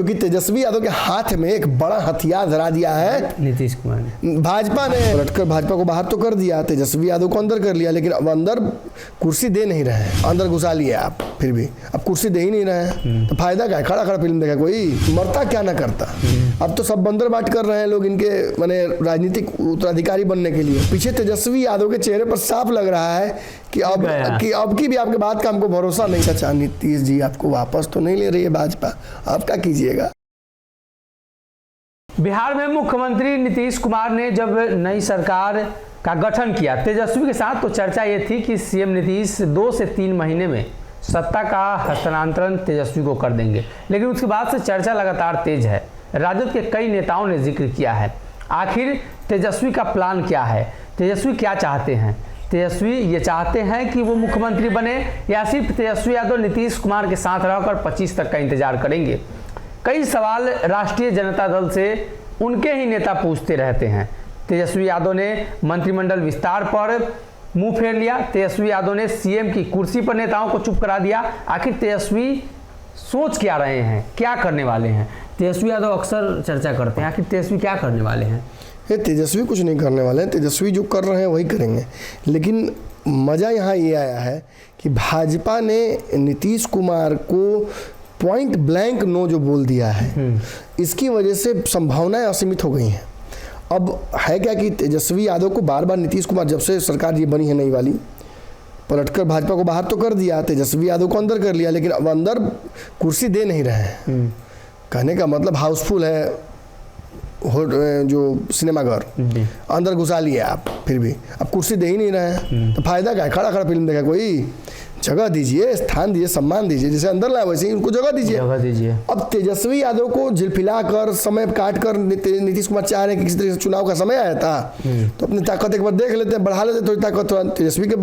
क्योंकि तेजस्वी यादव के हाथ में एक बड़ा हथियार धरा दिया है नीतीश कुमार ने। भाजपा ने पलटकर भाजपा को बाहर तो कर दिया, तेजस्वी यादव को अंदर कर लिया, लेकिन अब अंदर कुर्सी दे नहीं रहे हैं। अंदर घुसा लिया आप, फिर भी अब कुर्सी दे ही नहीं रहे हैं, तो फायदा क्या है? खड़ा खड़ा फिल्म देखा कोई, मरता क्या ना करता। अब तो सब बंदर बाट कर रहे हैं लोग इनके माने राजनीतिक उत्तराधिकारी बनने के लिए। पीछे तेजस्वी यादव के चेहरे पर साफ लग रहा है कि अब की भी आपके बात का हमको भरोसा नहीं। अच्छा नीतीश जी आपको वापस तो नहीं ले रही है भाजपा, आप क्या कीजिएगा? बिहार में मुख्यमंत्री नीतीश कुमार ने जब नई सरकार का गठन किया तेजस्वी के साथ, तो चर्चा ये थी कि सीएम नीतीश 2 से 3 महीने में सत्ता का हस्तांतरण तेजस्वी को कर देंगे। लेकिन उसके बाद से चर्चा लगातार तेज है। राजद के कई नेताओं ने जिक्र किया है, आखिर तेजस्वी का प्लान क्या है, तेजस्वी क्या चाहते हैं। तेजस्वी ये चाहते हैं कि वो मुख्यमंत्री बने, या सिर्फ तेजस्वी यादव नीतीश कुमार के साथ रहकर 25 तक का इंतजार करेंगे। कई सवाल राष्ट्रीय जनता दल से उनके ही नेता पूछते रहते हैं। तेजस्वी यादव ने मंत्रिमंडल विस्तार पर मुंह फेर लिया, तेजस्वी यादव ने सीएम की कुर्सी पर नेताओं को चुप करा दिया। आखिर तेजस्वी सोच क्या रहे हैं, क्या करने वाले हैं? तेजस्वी यादव अक्सर चर्चा करते हैं, आखिर तेजस्वी क्या करने वाले हैं? ये तेजस्वी कुछ नहीं करने वाले हैं, तेजस्वी जो कर रहे हैं वही करेंगे। लेकिन मज़ा यहाँ ये आया है कि भाजपा ने नीतीश कुमार को पॉइंट ब्लैंक नो जो बोल दिया है, इसकी वजह से संभावनाएं असीमित हो गई हैं। अब है क्या कि तेजस्वी यादव को बार बार नीतीश कुमार, जब से सरकार ये बनी है नई वाली, पलटकर भाजपा को बाहर तो कर दिया, तेजस्वी यादव को अंदर कर लिया, लेकिन अब अंदर कुर्सी दे नहीं रहे हैं। कहने का मतलब हाउसफुल है जो सिनेमाघर, अंदर घुसा लिया आप, फिर भी अब कुर्सी दे ही नहीं रहे हैं, तो फायदा क्या है? खड़ा खड़ा फिल्म देखा कोई, जगह दीजिए, स्थान दीजिए, सम्मान दीजिए। जैसे अंदर लाए वैसे ही उनको जगह दीजिए। अब तेजस्वी यादव को झिलफिला कर, समय काट कर नीतीश कुमार चाह रहे हैं कि किसी तरह से चुनाव का समय आया था, तो अपनी ताकत एक बार देख लेते हैं, बढ़ा लेते हैं थोड़ी ताकत। तेजस्वी के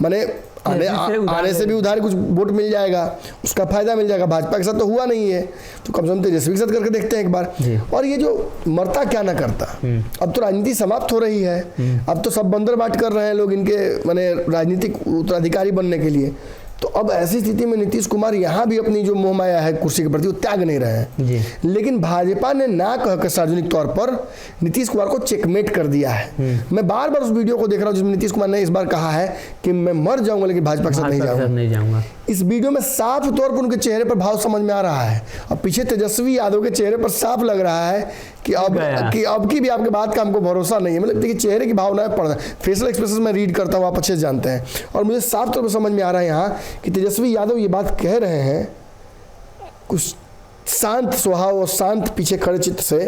माने आने से भी उधार कुछ वोट मिल जाएगा, उसका फायदा मिल जाएगा। भाजपा के साथ तो हुआ नहीं है, तो कम से कम तेजस्वी के साथ करके देखते हैं एक बार। और ये जो मरता क्या ना करता, अब तो राजनीति समाप्त हो रही है, अब तो सब बंदर बाट कर रहे हैं लोग इनके माने राजनीतिक उत्तराधिकारी बनने के लिए। तो अब ऐसी स्थिति में नीतीश कुमार यहाँ भी अपनी जो मोह माया है कुर्सी के प्रति वो त्याग नहीं रहे हैं। लेकिन भाजपा ने ना कहकर सार्वजनिक तौर पर नीतीश कुमार को चेकमेट कर दिया है। मैं बार बार उस वीडियो को देख रहा हूँ जिसमें नीतीश कुमार ने इस बार कहा है कि मैं मर जाऊंगा लेकिन भाजपा के साथ नहीं जाऊंगा। इस वीडियो में साफ तौर पर उनके चेहरे पर भाव समझ में आ रहा है। अब पीछे तेजस्वी यादव के चेहरे पर साफ लग रहा है कि अब की भी आपके बात का हमको भरोसा नहीं है। मतलब देखिए चेहरे की भावनाएं पढ़ना, फेशियल एक्सप्रेशन में रीड करता हूँ, आप अच्छे से जानते हैं। और मुझे साफ तौर पर समझ में आ रहा है यहाँ कि तेजस्वी यादव ये बात कह रहे हैं कुछ शांत स्वभाव और शांत पीछे खड़े चित्त से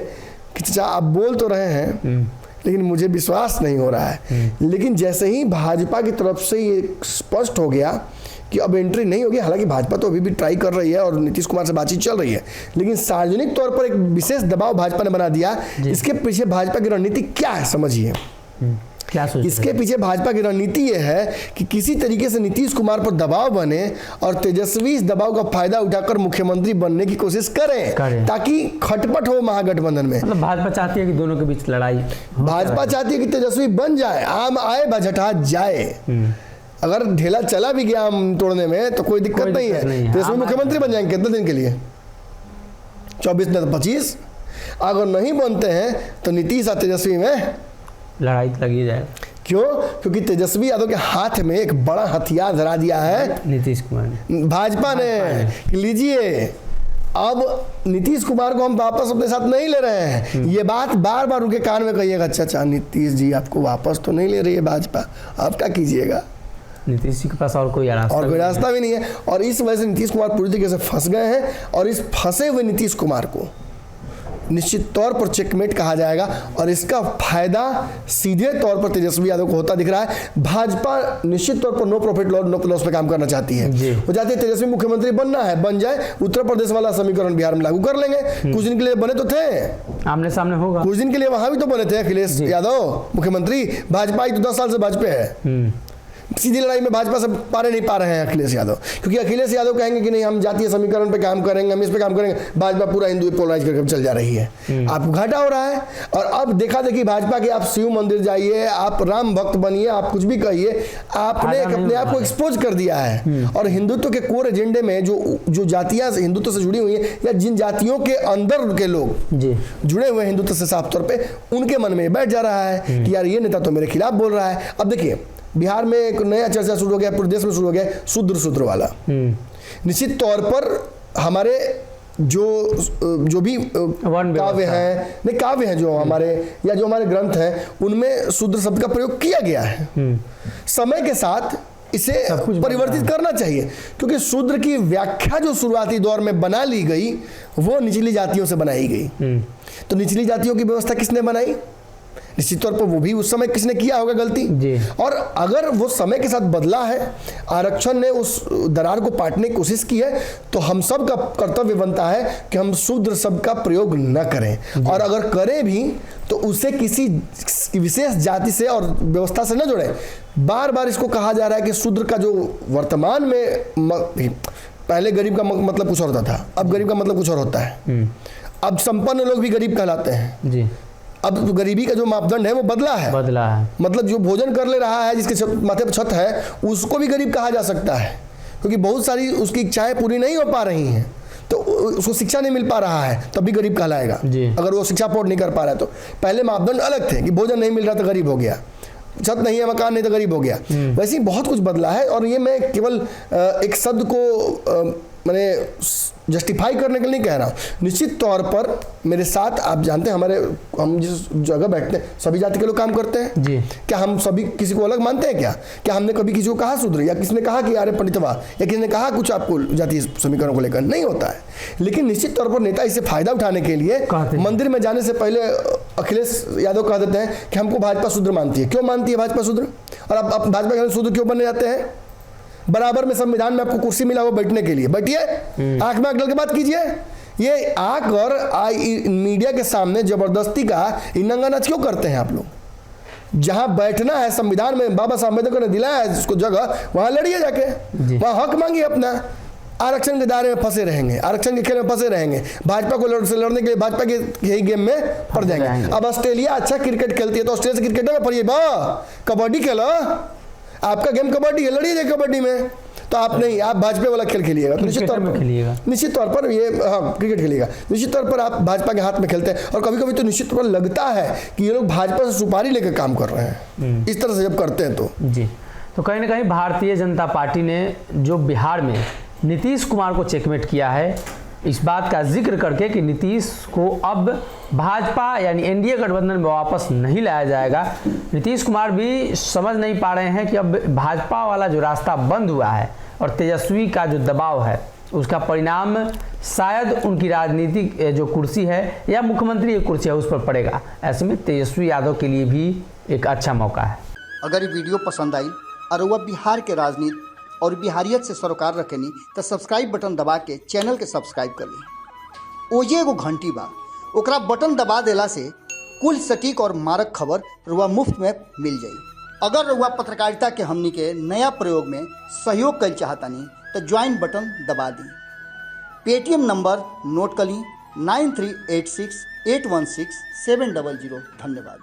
कि चाचा आप बोल तो रहे हैं लेकिन मुझे विश्वास नहीं हो रहा है। लेकिन जैसे ही भाजपा की तरफ से ये स्पष्ट हो गया कि अब एंट्री नहीं होगी, हालांकि भाजपा तो अभी भी ट्राई कर रही है और नीतीश कुमार से बातचीत चल रही है, लेकिन सार्वजनिक तौर पर एक विशेष दबाव भाजपा ने बना दिया। इसके पीछे भाजपा की रणनीति क्या है समझिए। क्या सोच इसके पीछे भाजपा की रणनीति यह है कि किसी तरीके से नीतीश कुमार पर दबाव बने और तेजस्वी इस दबाव का फायदा उठाकर मुख्यमंत्री बनने की कोशिश करें ताकि खटपट हो महागठबंधन में। मतलब भाजपा चाहती है कि दोनों के बीच लड़ाई, भाजपा चाहती है कि तेजस्वी बन जाए, आम आए बजटा जाए। अगर ढेला चला भी गया आम तोड़ने में तो कोई दिक्कत नहीं है। तेजस्वी मुख्यमंत्री बन जाएंगे कितने दिन के लिए? 24 में 25। अगर नहीं बनते हैं तो नीतीश और तेजस्वी में लड़ाई लगी जाए। क्यों? क्योंकि तेजस्वी यादव के हाथ में एक बड़ा हथियार धरा दिया है नीतीश कुमार ने, भाजपा ने। लीजिए, अब नीतीश कुमार को हम वापस अपने साथ नहीं ले रहे हैं। ये बात बार बार उनके कान में कहिएगा, अच्छा नीतीश जी आपको वापस तो नहीं ले रही है भाजपा, आप क्या कीजिएगा? नीतीश जी के पास और कोई रास्ता भी नहीं है। और इस वजह से नीतीश कुमार पूरी तरीके से फंस गए हैं और इस फंसे हुए नीतीश कुमार को निश्चित तौर पर चेकमेट कहा जाएगा और इसका फायदा सीधे तौर पर तेजस्वी यादव को होता दिख रहा है। भाजपा निश्चित तौर पर नो प्रॉफिट नो लॉस पे काम करना चाहती है। वो चाहती है तेजस्वी मुख्यमंत्री बनना है, बन जाए, उत्तर प्रदेश वाला समीकरण बिहार में लागू कर लेंगे। कुछ दिन के लिए बने तो थे, आमने सामने होगा, कुछ दिन के लिए वहां भी तो बने थे अखिलेश यादव मुख्यमंत्री। भाजपा तो 10 साल से भाजपा है, सीधी लड़ाई में भाजपा से पारे नहीं पा रहे हैं अखिलेश यादव, क्योंकि अखिलेश यादव कहेंगे कि नहीं हम जातीय समीकरण पे काम करेंगे, हम इस पे काम करेंगे, भाजपा पूरा हिंदू पोलराइज करके चल जा रही है। आपको घाटा हो रहा है। और अब देखा देखी भाजपा के, आप शिव मंदिर जाइए, आप राम भक्त बनिए, आप कुछ भी कहिए, आपने अपने आप को एक्सपोज कर दिया है। और हिंदुत्व के कोर एजेंडे में जो जातियां हिंदुत्व से जुड़ी हुई हैं, या जिन जातियों के अंदर के लोग जुड़े हुए हिंदुत्व से साफ तौर पे, उनके मन में बैठ जा रहा है कि यार ये नेता तो मेरे खिलाफ बोल रहा है। अब देखिए बिहार में एक नया चर्चा शुरू हो गया, पूरे देश में शुरू हो गया, शूद्र वाला। निश्चित तौर पर हमारे जो भी काव्य हैं जो हमारे, या जो हमारे ग्रंथ हैं, उनमें शूद्र शब्द का प्रयोग किया गया है। समय के साथ इसे परिवर्तित करना चाहिए, क्योंकि शूद्र की व्याख्या जो शुरुआती दौर में बना ली गई वो निचली जातियों से बनाई गई। तो निचली जातियों की व्यवस्था किसने बनाई? निश्चित तौर पर वो भी उस समय किसने किया होगा गलती जी। और अगर वो समय के साथ बदला है, आरक्षण ने उस दरार को पाटने की कोशिश की है, तो हम सब का कर्तव्य बनता है कि हम शूद्र शब्द का प्रयोग न करें, और अगर करें भी तो उसे किसी विशेष जाति से और व्यवस्था से न जोड़ें। बार बार इसको कहा जा रहा है कि शूद्र का जो वर्तमान में, पहले गरीब का मतलब कुछ और होता था, अब गरीब का मतलब कुछ और होता है। अब संपन्न लोग भी गरीब कहलाते हैं जी। अब तो गरीबी का जो मापदंड है वो बदला है। मतलब जो भोजन कर ले रहा है, जिसके माथे पर छत है, उसको भी गरीब कहा जा सकता है, क्योंकि बहुत सारी उसकी इच्छाएं पूरी नहीं हो पा रही हैं, तो उसको शिक्षा नहीं मिल पा रहा है, तब भी गरीब कहलाएगा अगर वो शिक्षा अफोर्ड नहीं कर पा रहा है। तो पहले मापदंड अलग थे कि भोजन नहीं मिल रहा तो गरीब हो गया, छत नहीं है, मकान नहीं तो गरीब हो गया। वैसे ही बहुत कुछ बदला है। और ये मैं केवल एक शब्द को मैंने जस्टिफाई करने के लिए नहीं कह रहा हूँ। निश्चित तौर पर मेरे साथ, आप जानते हैं हम जिस जगह बैठते हैं सभी जाति के लोग काम करते हैं जी। क्या हम सभी किसी को अलग मानते हैं? क्या हमने कभी किसी को कहा शूद्र, या किसी ने कहा कि अरे पंडितवा, या किसी ने कहा कुछ आपको जातीय समीकरण को लेकर? नहीं होता है। लेकिन निश्चित तौर पर नेता इससे फायदा उठाने के लिए मंदिर में जाने से पहले अखिलेश यादव कह देते हैं कि हमको भाजपा शूद्र मानती है। क्यों मानती है भाजपा शूद्र? और आप भाजपा के शूद्र क्यों बनने जाते हैं? बराबर में संविधान में आपको कुर्सी मिला हो बैठने के लिए, बैठिए, आंख में आंख डाल के बात कीजिए। ये आकर मीडिया के सामने जबरदस्ती का नंगा नाच क्यों करते हैं आप लोग? जहां बैठना है, संविधान में बाबा साहब अम्बेडकर ने दिलाया है जिसको जगह, वहां लड़िए जाके, वहां हक मांगिए अपना। आरक्षण के दायरे में फंसे रहेंगे, आरक्षण के खेल में फंसे रहेंगे, भाजपा को लड़ने के लिए भाजपा के यही गेम में पड़ जाएंगे। अब ऑस्ट्रेलिया अच्छा क्रिकेट खेलती है तो ऑस्ट्रेलिया से क्रिकेट में पढ़िए, कबड्डी खेलो, आपका गेम कबड्डी है, लड़िए कबड्डी में। तो आप नहीं, आप भाजपा वाला खेल खेलिएगा तो निश्चित तौर पर ये क्रिकेट खेलिएगा, निश्चित तौर पर आप भाजपा के हाथ में खेलते हैं। और कभी कभी तो निश्चित तौर पर लगता है कि ये लोग भाजपा से सुपारी लेकर काम कर रहे हैं, इस तरह से जब करते हैं तो जी। तो कहीं ना कहीं भारतीय जनता पार्टी ने जो बिहार में नीतीश कुमार को चेकमेट किया है, इस बात का जिक्र करके कि नीतीश को अब भाजपा यानी एनडीए गठबंधन में वापस नहीं लाया जाएगा। नीतीश कुमार भी समझ नहीं पा रहे हैं कि अब भाजपा वाला जो रास्ता बंद हुआ है और तेजस्वी का जो दबाव है, उसका परिणाम शायद उनकी राजनीतिक जो कुर्सी है या मुख्यमंत्री की कुर्सी है उस पर पड़ेगा। ऐसे में तेजस्वी यादव के लिए भी एक अच्छा मौका है। अगर ये वीडियो पसंद आई और वह बिहार के राजनीति और बिहारियत से सरोकार रखेनी तो सब्सक्राइब बटन दबा के चैनल के सब्सक्राइब कर ली। ओजे एगो घंटी बा, ओकरा बटन दबा देला से कुल सटीक और मारक खबर रुआ मुफ्त में मिल जाई। अगर रुआ पत्रकारिता के हमनी के नया प्रयोग में सहयोग कर चाहतानी तो ज्वाइन बटन दबा दी। पेटीएम नंबर नोट कर ली 9386816700। धन्यवाद।